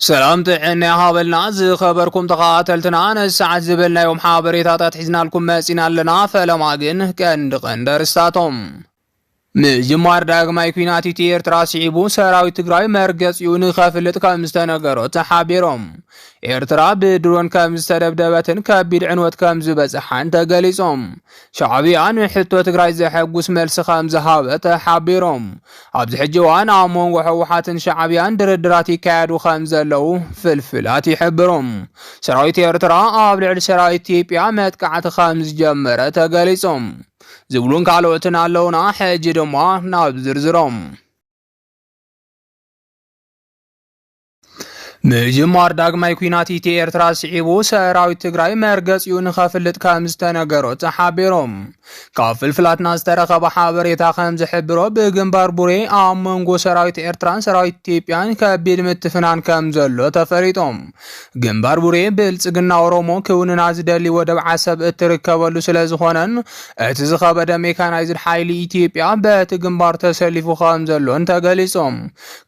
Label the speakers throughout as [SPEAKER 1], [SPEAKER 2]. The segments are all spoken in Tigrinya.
[SPEAKER 1] سلام طعنا هابلنا زي خبركم تقاتلتنا أنا الساعة زبلنا يوم حابريتات حزنا لكم ماسينا لنا فلماقن كان دقن رستاتهم مجمار داغماي كويناتي ኤርትራ ሲዒቡ ሰራዊት ትግራይ መርገጽኡ ንኸፍልጥ ከም ዝተነገሮ ተሓቢሮም ኤርትራ ብድሮን ከም ዝተደብደበትን ከቢድ ዕንወት ከም ዝበጽሓን ተገሊጾም ሻዕቢያ ንሕቶ ትግራይ ዘሐጉስ መልሲ ከም ዝሃበ ተሓቢሮም ኣብዚ ሕጂ እዋን ኣብ መንጎ ሕወሓትን ሻዕቢያን ድርድራት ይካየዱ ከም ዘለው ፍልፍላት ይሕብሮም ሰራዊት ኤርትራ ኣብ ልዕሊ ሰራዊት ኢትዮጵያ መጥቃዕቲ ከም ዝጀመረ ተገሊጾም ዝብሉን ካልኦትን ኣለውና ሕጂ ድማ ናብ ዝርዝሮም مجمار داغماي كويناتي ኤርትራ ሲዒቡ ሰራዊት ትግራይ መርገጽኡ ንኸፍልጥ ከም ዝተነገሮ ተሓቢሮም ካብ ፍልፍላትና ዝተረኸበ ሓበሬታ ከም ዝሕብሮ ብግንባር ቡሬ ኣብ መንጎ ሰራዊት ኤርትራን ሰራዊት ኢትዮጵያን ከቢድ ምትፍናን ከም ዘሎ ተፈሪጦም ግንባር ቡሬ ብልጽግና ኦሮሞ ክውንና ዝደሊ ወደብ ዓሰብ እትርከበሉ ስለዝኾነን እቲ ዝኸበደ ሜካናይዝድ ሓይሊ ኢትዮጵያ በቲ ግንባር ተሰሊፉ ከም ዘሎን ተገሊጾም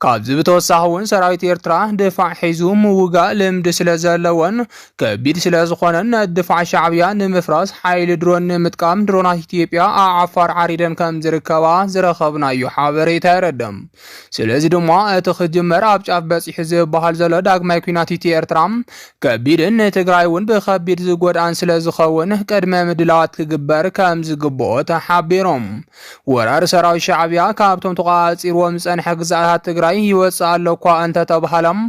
[SPEAKER 1] ካብዚ ብተወሳኺ እውን ሰራዊት ኤርትራ ድፋዕ ሒዙ ምውጋእ ልምዲ ስለዘለዎን ከቢድ ስለዝኾነን ድፋዕ ሻዕቢያ ንምፍራስ ሓይሊ ድሮን ንምጥቃም ድሮናት ኢትዮጵያ ዓፋር ዓሪደን ከም ዝርከባ ዝረኸብናዮ ሓበሬታ ይረድም ስለዚ ድማ እቲ ክጅመር ኣብ ጫፍ በፂሑ ዝበሃል ዘሎ ዳግማይ ኩናት ኤርትራ ከቢድን ትግራይ እውን ብከቢድ ዝጎድኣን ስለዝኸውን ቅድመ ምድላዋት ክግበር ከም ዝግብኦ ተሓቢሮም ወራር ሰራዊት ሻዕቢያ ካብቶም ተቃፂርዎም ዝጸንሐ ግዛኣታት ትግራይ ይወፅእ ኣሎ እኳ እንተተባሃለም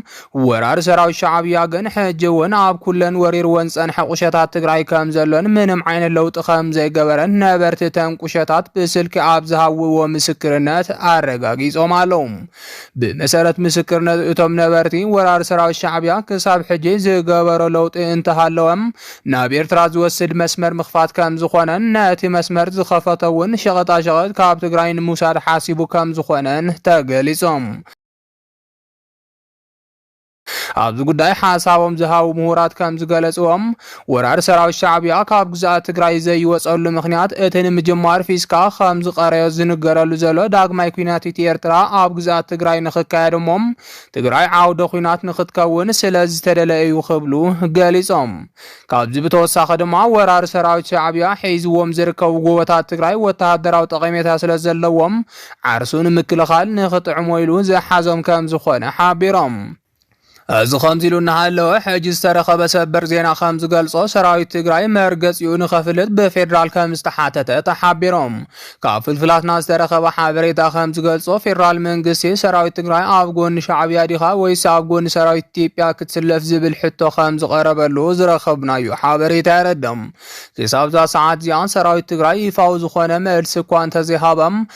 [SPEAKER 1] ወራር ሰራዊት ሻዕቢያ ግን ሕጂ እውን ኣብ ኩለን ወሪርዎን ጸንሐ ቁሸታት ትግራይ ከም ዘሎን ምንም ዓይነት ለውጢ ከም ዘይገበረን ነበርቲ ተንቁሸታት ብስልኪ ኣብ ዝሃብዎ ምስክርነት ኣረጋጊጾም ኣለዉ ብመሰረት ምስክርነት እቶም ነበርቲ ወራር ሰራዊት ሻዕቢያ ክሳብ ሕጂ ዝገበሮ ለውጢ እንተሃለወም ናብ ኤርትራ ዝወስድ መስመር ምኽፋት ከም ዝኾነን ነቲ መስመር ዝኸፈተውን ሸቐጣሸቐጥ ካብ ትግራይ ንምውሳድ ሓሲቡ ከም ዝኾነን ተገሊጾም ኣብዚ ጉዳይ ሓሳቦም ዝሃቡ ምሁራት ከም ዝገለጽዎም ወራር ሰራዊት ሻዕቢያ ካብ ግዛኣት ትግራይ ዘይወጸሉ ምኽንያት እቲ ንምጅማር ፊስካ ከም ዝቐረዮ ዝንገረሉ ዘሎ ዳግማይ ኩናት ኤርትራ ኣብ ግዛኣት ትግራይ ንኽካየድሞም ትግራይ ዓውደ ኩናት ንኽትከውን ስለዚ ተደለዩ ክብሉ ገሊጾም ካብዚ ብተወሳኺ ድማ ወራር ሰራዊት ሻዕቢያ ሒዝዎም ዝርከቡ ጎቦታት ትግራይ ወተሃደራዊ ጠቐሜታ ስለዘለዎም ዓርሱ ንምክልኻል ንኽጥዕሞ ኢሉ ዝሓዞም ከም ዝኾነ ሓቢሮም از خمسيلو نهالو حجز ترخب سبر زينا خمس قلصو سراوي تقراي مرقز يوني خفلت بفيدرال كمستحاتة تحبيرهم كافل فلات ناس ترخب حابريتا خمس قلصو فيدرال منقسي سراوي تقراي آفقون شعبيا ديخا ويس آفقون سراوي تيبيا كتسلف زبل حتو خمس غرب اللوز رخبنا يو حابريتا ردم كسابزا ساعات زيان سراوي تقراي يفاوزو خوانا مرسكوان تزيهابم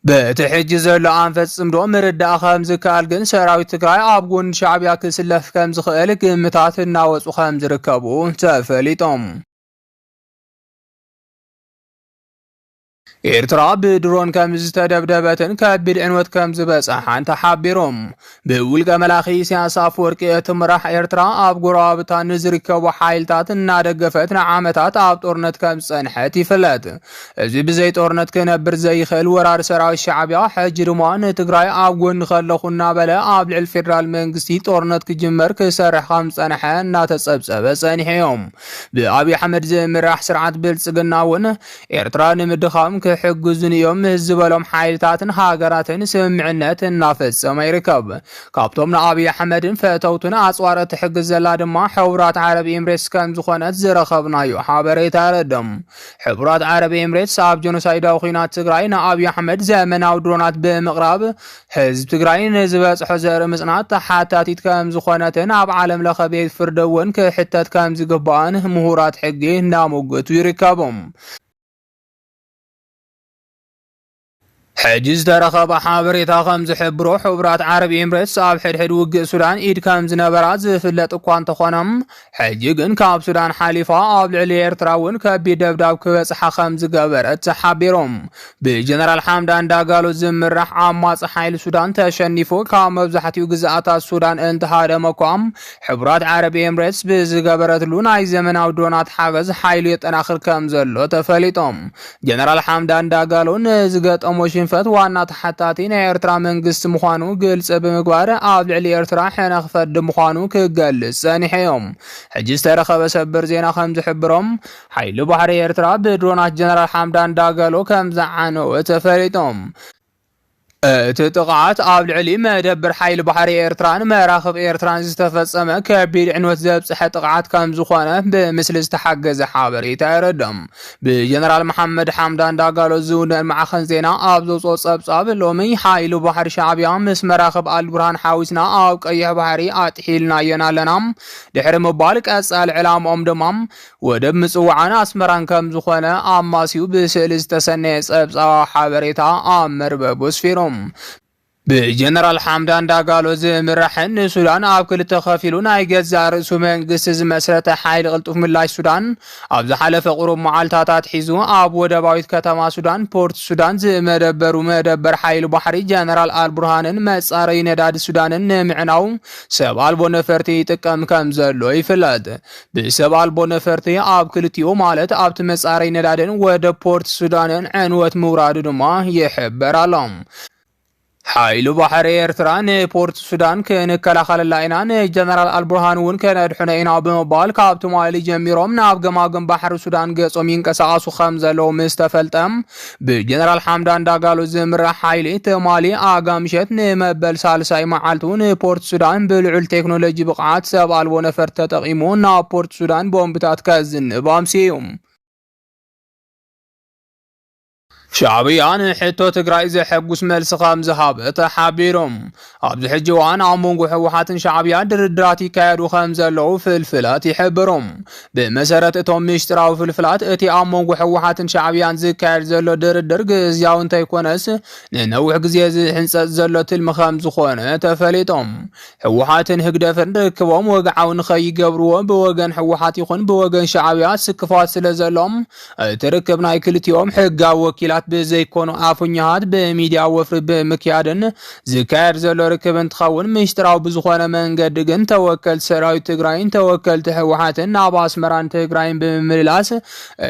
[SPEAKER 1] بتحجز لعنفت صمدو مردا خمس كالجن سراوي تقراي أبغون شعبيا كسلف خمس خالك متعث الناوس وخمس ركبو تفليتهم ኤርትራ ብድሮን ከም ዝተደብደበትን ከቢድ ዕንወት ከም ዝበጽሓን ተሓቢሮም ብውልቀ መላኺ ኢሳያስ አፈወርቂ እትምራሕ ኤርትራ ኣብ ጎረባብታ ንዝርከቡ ሓይልታት እናደገፈት ንዓመታት ኣብ ጦርነት ከም ዝጸንሐት ይፍለጥ እዚ ብዘይ ጦርነት ክነብር ዘይኽእል ወራር ሰራዊት ሻዕቢያ ሕጂ ድማ ንትግራይ ኣብ ጎኒ ከለኹ እናበለ ኣብ ልዕሊ ፌደራል መንግስቲ ጦርነት ክጅመር ክሰርሕ ከም ዝጸንሐ እናተጸብጸበ ጸኒሖም ብኣብይ ኣሕመድ ዝምራሕ ስርዓት ብልጽግና እውን ኤርትራ ንምድኻም حجزني يوم الزبالهم حيلتاتن هاجراتن سمعنات النافذ ما يركب كابتومنا أبي أحمد فتوتنا أصوات حجز زلاد ما حورات عربي إمريس كان زخانات زرخبنا يحابريت على الدم حبرات عربي إمريس صاب جنوسايدا وخينات تجرين أبي أحمد زمن أو درونات بمغرب حزب تجرين زباس حزر مصنات حتى تتكام زخاناتن أب عالم لخبيت فردون كحتى كام زجبان مهورات حجي ناموجت يركبهم حجز ترخب حابريتا خمس حبرو حبرات عربي إمريس صاب حد وقع سودان إيد كامز نبرات زفلت أقوان تخونم حجيقن كاب سودان حالفا قابل علي إرتراون كبي دبداب كويس خمس قبرت تحبيرهم بجنرال حمدان داقالو زمرح عامات حيل سودان تشنفو كام مبزحتي وقزاعات السودان انتهى مقام حبرات عربي إمريس بزقبرت لون أي زمن أو دونات حاجز حيل يتناخر كامزلو تفليتهم جنرال حمدان داقالو نزقت أموشين ህንፈት ዋና ተሓታቲ ናይ ኤርትራ መንግስቲ ምዃኑ ግልጽ ብምግባር ኣብ ልዕሊ ኤርትራ ሕነ ክፈድ ምዃኑ ክገልጽ ጸኒሖም። ሕጂ ዝተረኸበ ሰበር ዜና ከም ዝሕብሮም ሓይሊ ባሕሪ ኤርትራ ብድሮናት ጀነራል ሓምዳን ዳገሎ ከም ዝዓነወ ተፈሊጦም። እቲ ጥቃት ኣብ ልዕሊ መደበር ሓይሊ ባሕሪ ኤርትራን መራኽብ ኤርትራን ዝተፈጸመ ከቢድ ዕንወት ዘብጽሐ ጥቃት ከም ዝኾነ ብምስሊ ዝተሓገዘ ሓበሬታ ይረድም። ብጀነራል መሐመድ ሓምዳን ዳጋሎ ዝውነን ማዕኸን ዜና ኣብ ዘውፅኦ ጸብጻብ ሎሚ ሓይሊ ባሕሪ ሻዕብያ ምስ መራኽብ ኣልቡርሃን ሓዊስና ኣብ ቀይሕ ባሕሪ ኣጥሒልናየን ኣለና ድሕሪ ምባል ቀጻሊ ዕላምኦም ድማ ወደብ ምጽዋዕን ኣስመራን ከም ዝኾነ ኣማሲኡ ብስእሊ ዝተሰነየ ጸብጻባዊ ሓበሬታ ኣብ መርበብ ወስፊሮም። ብጀነራል ሓምዳን ዳጋሎ ዝምራሕን ሱዳን ኣብ ክልተ ከፊሉ ናይ ገዛ ርእሱ መንግስቲ ዝመስረተ ሓይሊ ቅልጡፍ ምላሽ ሱዳን ኣብ ዝሓለፈ ቁሩብ መዓልትታት ሒዙ ኣብ ወደባዊት ከተማ ሱዳን ፖርት ሱዳን ዝመደበሩ መደበር ሓይሊ ባሕሪ ጀነራል ኣልቡርሃንን መጻረይ ነዳዲ ሱዳንን ንምዕናው ሰብ ኣልቦ ነፈርቲ ይጥቀም ከም ዘሎ ይፍለጥ። ብሰብ ኣልቦ ነፈርቲ ኣብ ክልቲኡ ማለት ኣብቲ መጻረይ ነዳድን ወደ ፖርት ሱዳንን ዕንወት ምውራዱ ድማ ይሕበር ኣሎ። ሓይሉ ባሕሪ ኤርትራ ንፖርት ሱዳን ክንከላኸለላ ኢና ንጀነራል ኣልቡርሃን እውን ከነድሕነ ኢና ብምባል ካብ ትማሊ ጀሚሮም ናብ ገማገም ባሕሪ ሱዳን ገጾም ይንቀሳቐሱ ከም ዘለዉ ምስ ተፈልጠም ብጀነራል ሓምዳን ዳጋሎ ዝምራሕ ሓይሊ ትማሊ ኣጋምሸት ንመበል ሳልሳይ መዓልቱ ንፖርት ሱዳን ብልዑል ቴክኖሎጂ ብቕዓት ሰብ ኣልቦ ነፈርቲ ተጠቒሙ ናብ ፖርት ሱዳን ቦምብታት ከዝንብ ኣምሲዩ። ሻዕብያ ንሕቶ ትግራይ ዘሐጉስ መልሲ ከም ዝሃበ ተሓቢሮም። ኣብዚ ሕጂ እዋን ኣብ መንጎ ህወሓትን ሻዕብያ ድርድራት ይካየዱ ከም ዘለዉ ፍልፍላት ይሕብሮም። ብመሰረት እቶም ምስጢራዊ ፍልፍላት እቲ ኣብ መንጎ ህወሓትን ሻዕብያን ዝካየድ ዘሎ ድርድር ግዝያዊ እንተይኮነስ ንነዊሕ ግዜ ዝህንፀት ዘሎ ትልሚ ከም ዝኾነ ተፈሊጦም። ህወሓትን ህግደፍን ርክቦም ወግዓዊ ንኸይገብርዎ ብወገን ህወሓት ይኹን ብወገን ሻዕብያ ስክፋት ስለ ዘሎም እቲ ርክብ ናይ ክልቲኦም ሕጋዊ ወኪላት ብዘይኮኑ ኣፉኛሃት ብሚድያ ወፍሪ ብምክያድን ዝካየድ ዘሎ ርክብ እንትኸውን ምስጢራዊ ብዝኾነ መንገዲ ግን ተወከልቲ ሰራዊት ትግራይን ተወከልቲ ህወሓትን ናብ ኣስመራን ትግራይን ብምምልላስ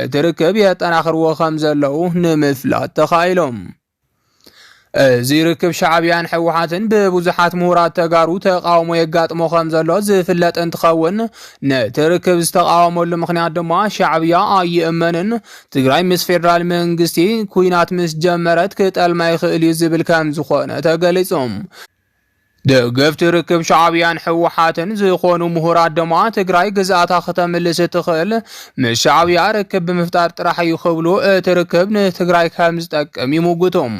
[SPEAKER 1] እቲ ርክብ የጠናኽርዎ ከም ዘለዉ ንምፍላጥ ተኻኢሎም። እዚ ርክብ ሻዕብያን ህወሓትን ብብዙሓት ምሁራት ተጋሩ ተቃውሞ የጋጥሞ ከም ዘሎ ዝፍለጥ እንትኸውን ነቲ ርክብ ዝተቃወመሉ ምክንያት ድማ ሻዕብያ ኣይእመንን ትግራይ ምስ ፌደራል መንግስቲ ኩናት ምስ ጀመረት ክጠልማ ይኽእል እዩ ዝብል ከም ዝኾነ ተገሊጾም። ደገፍቲ ርክብ ሻዕብያን ህወሓትን ዝኾኑ ምሁራት ድማ ትግራይ ግዛእታ ከተምልስ ትኽእል ምስ ሻዕብያ ርክብ ብምፍጣር ጥራሕ እዩ ክብሉ እቲ ርክብ ንትግራይ ከም ዝጠቅም ይምግቶም።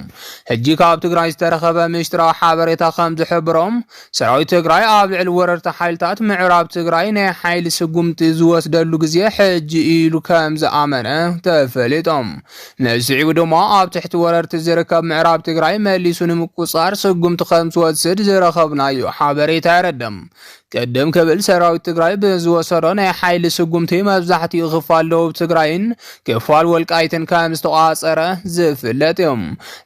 [SPEAKER 1] ሕጂ ካብ ትግራይ ዝተረኸበ ምስጢራዊ ሓበሬታ ከም ዝሕብሮም ሰራዊት ትግራይ ኣብ ልዕሊ ወረርቲ ሓይልታት ምዕራብ ትግራይ ናይ ሓይሊ ስጉምቲ ዝወስደሉ ግዜ ሕጂ ኢሉ ከም ዝኣመነ ተፈሊጦም። ነስዒቡ ድማ ኣብ ትሕቲ ወረርቲ ዝርከብ ምዕራብ ትግራይ መሊሱ ንምቁፃር ስጉምቲ ከም ዝወስድ خبنايو حبريت يردم قدم كبل سراويت تግራይ بزوسرو ናይ ሓይሊ ስጉምቲ መብዛሕትኡ ክፋል ለው ትግራይን ክፋል ወልቃይትን ከም ዝተቋፀረ ዝፍለጥ እዮም።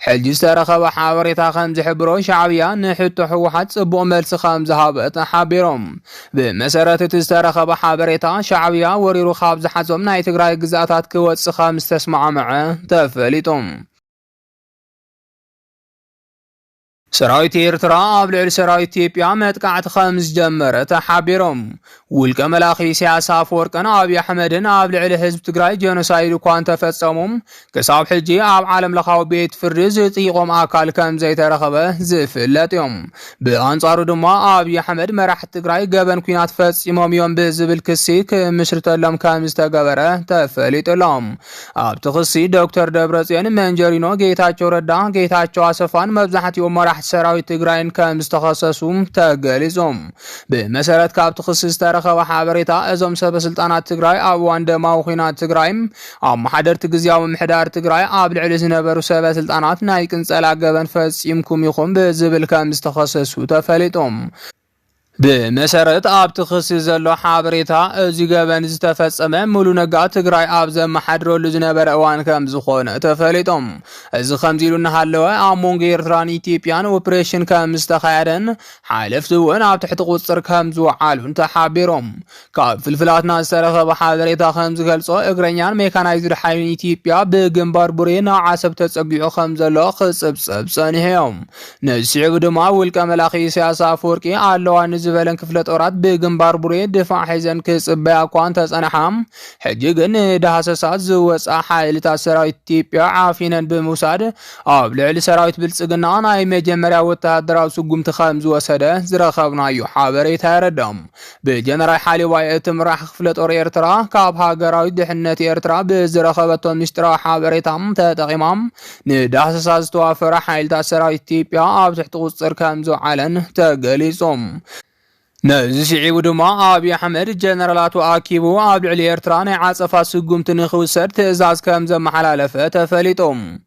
[SPEAKER 1] ሕጂ ዝተረኸበ ሓበሬታ ከም ዝሕብሮ ሻዕብያ ንሕቶ ህወሓት ጽቡቕ መልሲ ከም ዝሃበ ተሓቢሮም። ብመሰረት እቲ ዝተረኸበ ሓበሬታ ሻዕብያ ወሪሩ ካብ ዝሓዞም ናይ ትግራይ ግዛኣታት ክወጽእ ከም ዝተስማዕመዐ ተፈሊጦም። ሰራዊት ኤርትራ ኣብ ልዕሊ ሰራዊት ኢትዮጵያ መጥቃዕቲ ከም ዝጀመረ ተሓቢሮም። ውልቀ መላኺ ኢሳያስ ኣፈወርቅን ኣብይ ኣሕመድን ኣብ ልዕሊ ህዝቢ ትግራይ ጀኖሳይድ እኳ እንተፈጸሞም ክሳብ ሕጂ ኣብ ዓለም ለኻዊ ቤት ፍርዲ ዝጥይቖም ኣካል ከም ዘይተረኸበ ዝፍለጥ እዮም። ብኣንጻሩ ድማ ኣብይ ኣሕመድ መራሕቲ ትግራይ ገበን ኩናት ፈጺሞም እዮም ብዝብል ክሲ ክምስርተሎም ከም ዝተገበረ ተፈሊጡሎም። ኣብቲ ክሲ ዶክተር ደብረጽዮን መንጀሪኖ፣ ጌታቸው ረዳ፣ ጌታቸው ኣሰፋን መብዛሕትኦም መራሕቲ ሰራዊት ትግራይን ከም ዝተኸሰሱም ተገሊጾም። ብመሰረት ካብቲ ክሲ ዝተረኸበ ሓበሬታ እዞም ሰበስልጣናት ትግራይ ኣብ እዋን ደማዊ ኩናት ትግራይ ኣብ ማሕደርቲ ግዝያዊ ምምሕዳር ትግራይ ኣብ ልዕሊ ዝነበሩ ሰበስልጣናት ናይ ቅንፀላ ገበን ፈጺምኩም ኢኹም ብዝብል ከም ዝተኸሰሱ ተፈሊጦም። بمسارت آب تخصص له حابريتا زيجابن زتفصمه مولو نقا تግራይ ኣብ ዘመሓድረሉ ዝነበረ እዋን ከም ዝኾነ ተፈሊጦም እዚ ከምዚሉ እናሃለወ ኣብ ሞንጎ ኤርትራን ኢትዮጵያን ኦፕሬሽን ከም ዝተኻየደን ሓለፍቲ እውን ኣብ ትሕቲ ቁፅር ከም ዝወዓሉን ተሓቢሮም ካብ ፍልፍላትና ዝተረኸበ ሓበሬታ ከም ዝገልጾ እግረኛን ሜካናይዝድ ሓይልን ኢትዮጵያ ብግንባር ቡሬ ናብ ዓሰብ ተጸጊዑ ከም ዘሎ ክጽብጽብ ጸኒሖም ነሲዕ ድማ ውልቀ መላኺ ኢሳያስ አፈወርቂ ኣለዋን ዝበለን ክፍለ ጦራት ብግንባር ቡሬ ድፋዕ ሒዘን ክጽበያ ኳን ተጸናሐም ሕጂ ግን ዳሃሰሳት ዝወጻ ሓይልታት ሰራዊት ኢትዮጵያ ዓፊነን ብምውሳድ ኣብ ልዕሊ ሰራዊት ብልጽግና ናይ መጀመርያ ወተሃደራዊ ስጉምቲ ከም ዝወሰደ ዝረኸብናዮ ሓበሬታ የረዳም ብጀነራል ሓሊባይ እትምራሕ ክፍለ ጦር ኤርትራ ካብ ሃገራዊ ድሕነት ኤርትራ ብዝረኸበቶ ምስጢራዊ ሓበሬታም ተጠቒሞም ንዳሃሰሳት ዝተዋፈረ ሓይልታት ሰራዊት ኢትዮጵያ ኣብ ትሕቲ ቁጽር ከም ዝወዓለን ተገሊጾም نزي شعيب دما أبي أحمد جنرالات وأكيبو أبي علي إرتران عاصفة سجومت نخوسر تزاز كم زم حلالفة تفليتهم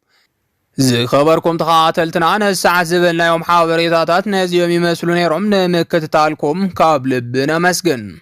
[SPEAKER 1] زي خبركم تخاطلتنا عن الساعة زبلنا يوم حاضر إذا نازي يوم يمسلون يرم نمكت تعلكم قبل بنا مسجن